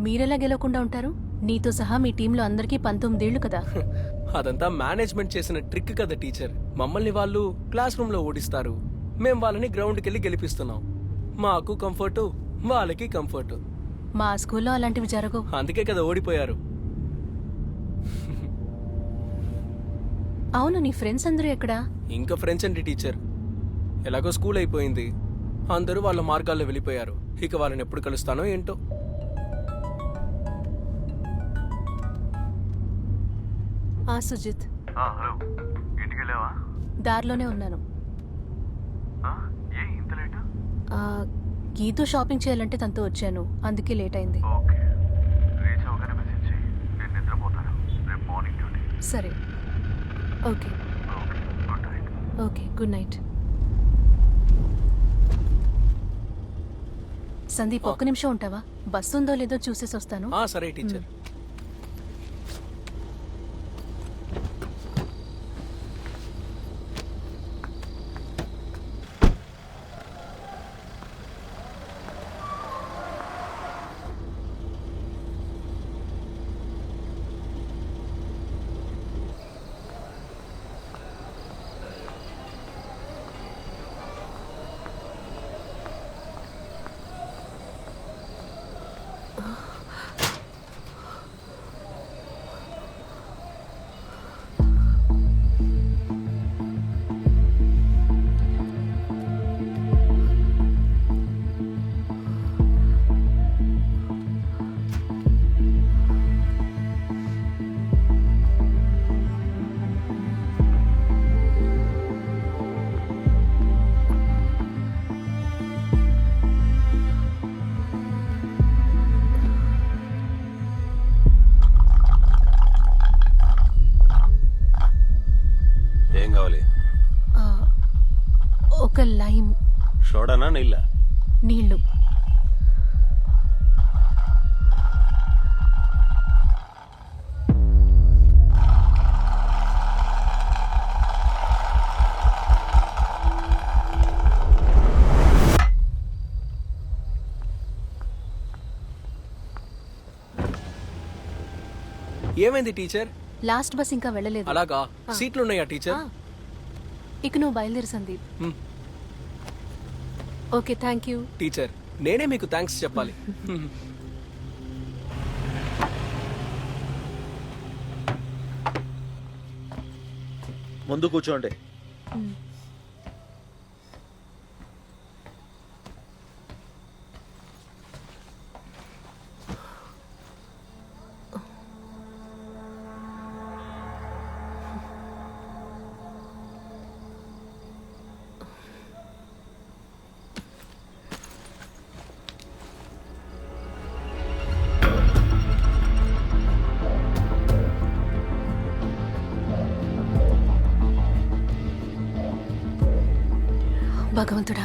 మీరెలా గెలవకుండా ఉంటారు? నీతో సహా మీ టీంలో అందరికీ 19 ఏళ్లు కదా. అదంతా మేనేజ్మెంట్ చేసిన ట్రిక్ కదా టీచర్. మమ్మల్ని వాళ్ళు క్లాస్ రూమ్ లో ఓడిస్తారు, మేం వాళ్ళని గ్రౌండ్కి వెళ్ళి గెలిపిస్తున్నాం. మాకు కంఫర్టు, వాళ్ళకి కంఫర్టు. మా స్కూల్లో అలాంటివి జరగవు. అందుకే కదా ఓడిపోయారు. అవును, నీ ఫ్రెండ్స్ అందరూ ఎక్కడా? ఇంకా ఫ్రెండ్స్ అండి టీచర్. ఎలాగో స్కూల్ అయిపోయింది, అందరూ వాళ్ళ మార్గాల్లో వెళ్ళిపోయారు. ఇక వాళ్ళని ఎప్పుడు కలుస్తానో ఏంటో. సుజిత్, హలో, ఇంటికి వెళ్ళావా? దారిలోనే ఉన్నాను. ఏ ఇంత లేట్? గీతో షాపింగ్ చేయాలంటే తనతో వచ్చాను, అందుకే లేట్ అయింది. ఓకే, రీచ్ అవగానే మెసేజ్ చేయి, నేను నిద్రపోతాను. రేపు మార్నింగ్ డ్యూటీ. సరే, okay. Okay, good night. Okay, good night. Sandeep, ఒక్క నిమిషం ఉంటావా? బస్సు ఉందో లేదో చూసేసి వస్తాను. సరే టీచర్. ఏం కావాలి? ఒక లైమ్. సోడానా నీళ్ళ? నీళ్లు. ఏమైంది టీచర్? లాస్ట్ బస్ ఇంకా వెళ్ళలేదు. అలాగా? సీట్లు ఉన్నాయా టీచర్? ఇక నువ్వు బయలుదేరు Sandeep. Okay, thank you. Teacher, నేనే మీకు థ్యాంక్స్ చెప్పాలి. ముందు కూర్చోండి. భగవంతుడా,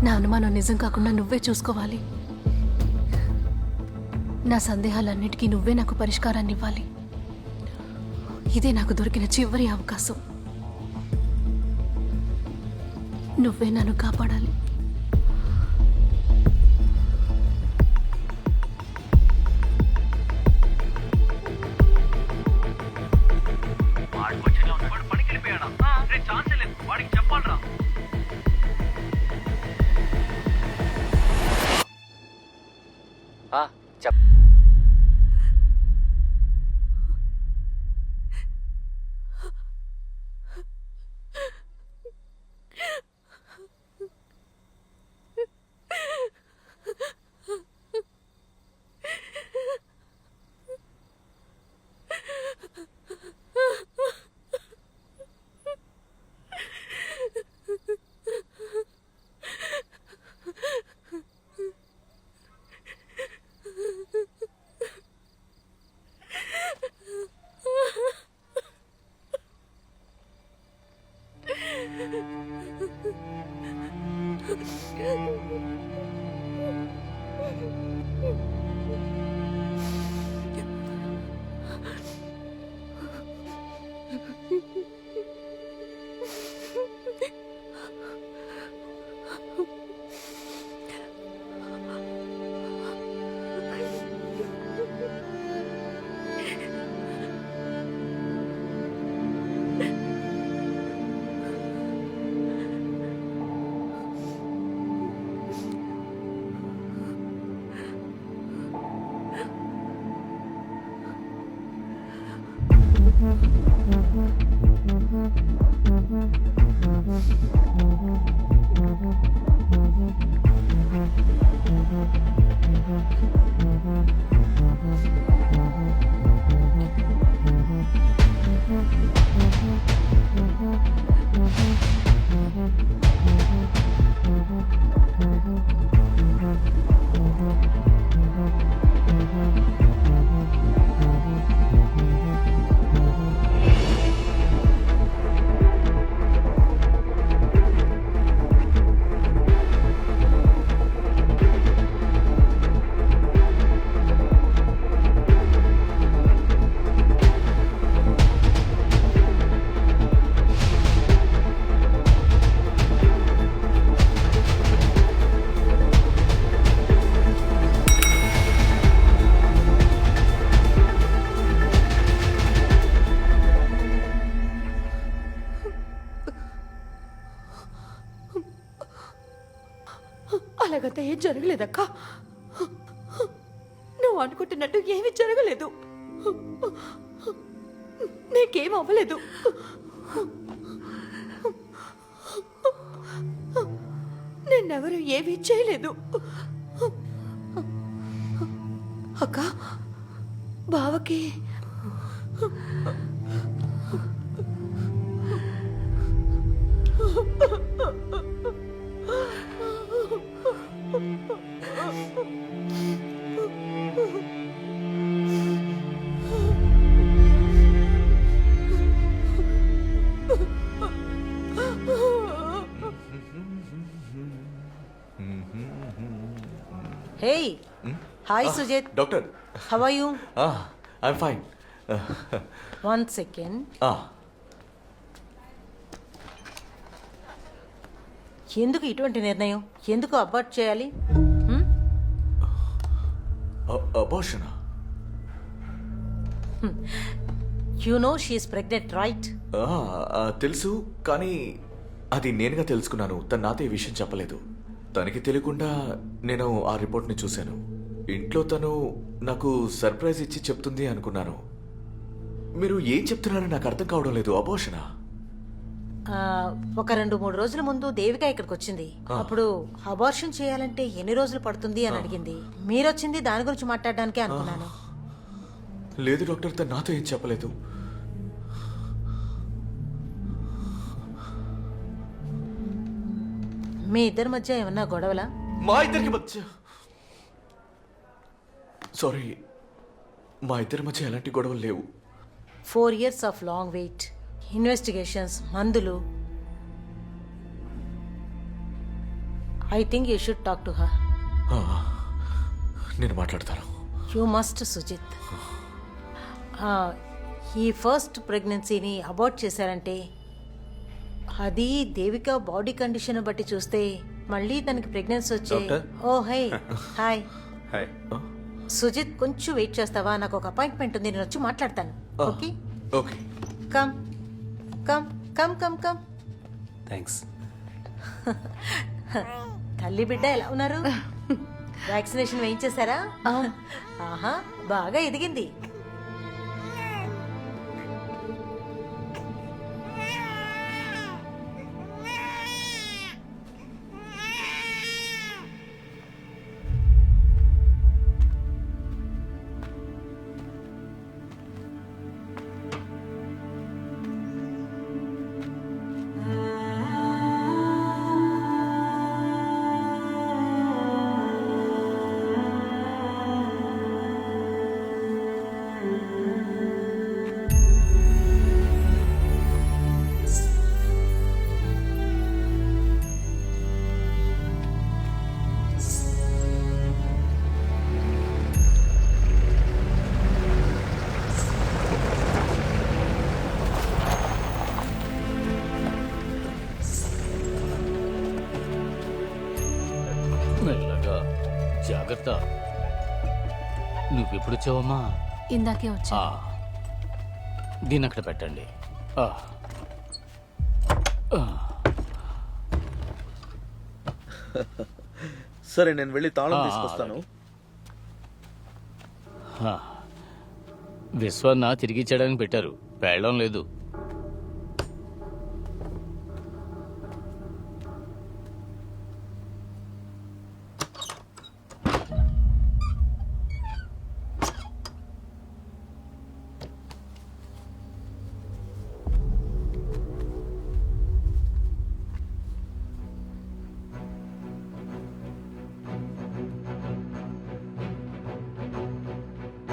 నా అనుమానం నిజం కాకుండా నువ్వే చూసుకోవాలి. నా సందేహాలన్నిటికీ నువ్వే నాకు పరిష్కారాన్ని ఇవ్వాలి. ఇదే నాకు దొరికిన చివరి అవకాశం. నువ్వే నన్ను కాపాడాలి. అలాగంతా ఏం జరగలేదక్క. నువ్వు అనుకుంటున్నట్టు ఏమీ జరగలేదు. నీకేం అవ్వలేదు. నిన్నెవరు ఏమీ చేయలేదు. అక్క, బావకి Hey, hi Sujit. Doctor. How are you? I'm fine. 1 second. ఎందుకు ఇటువంటి నిర్ణయం? ఎందుకు అబార్ట్ చేయాలి? Abortion. You know she is pregnant, right? తెలుసు, కానీ అది నేనుగా తెలుసుకున్నాను. తను నాతో ఈ విషయం చెప్పలేదు. తనకి తెలియకుండా నేను ఆ రిపోర్ట్ని చూశాను. ఇంట్లో తను నాకు సర్ప్రైజ్ ఇచ్చి చెప్తుంది అనుకున్నాను. మీరు ఏం చెప్తున్నారో నాకు అర్థం కావడం లేదు. అబోషనా? ఒక 2-3 రోజుల ముందు దేవిక ఇక్కడికి వచ్చింది. అప్పుడు అబార్షన్ చేయాలంటే ఎన్ని రోజులు పడుతుంది అని అడిగింది. మీరొచ్చింది దాని గురించి మాట్లాడడానికే అనుకున్నాను. లేదు డాక్టర్, తను నాతో ఏం చెప్పలేదు. మీ ఇద్దరి మధ్య ఏమన్నా గొడవలా? మా ఇద్దరికి మధ్య సారీ, మా ఇద్దరి మధ్య ఎలాంటి గొడవలు లేవు. 4 years of long wait, investigations, మందులు. I think you should talk to her. నేను మాట్లాడతాను. You must, Sujith. ఈ ఫస్ట్ ప్రెగ్నెన్సీని అబార్ట్ చేశారంటే అది దేవిక బాడీ కండిషన్ బట్టి చూస్తే మళ్ళీ తనకి ప్రెగ్నెన్సీ వచ్చే. ఓ హై, హాయ్. హాయ్. సుజిత్, కొంచెం వెయిట్ చేస్తావా? నాకు ఒక అపాయింట్మెంట్ ఉంది, నేను వచ్చి మాట్లాడతాను. Okay okay. Come come come come come. Thanks. తల్లి బిడ్డ ఎలా ఉన్నారు? వ్యాక్సినేషన్ వేయించేశారా? ఆహా, బాగా ఎదిగింది. మెల్లగా, జాగ్రత్త. నువ్వెప్పుడు వచ్చావమ్మా? ఇందాకే వచ్చా. దీన్ని అక్కడ పెట్టండి. సరే, నేను వెళ్ళి తాళం తీసుకొస్తాను. విశ్వన్న తిరిగి ఇచ్చేయడానికి పెట్టారు. పెళ్ళం లేదు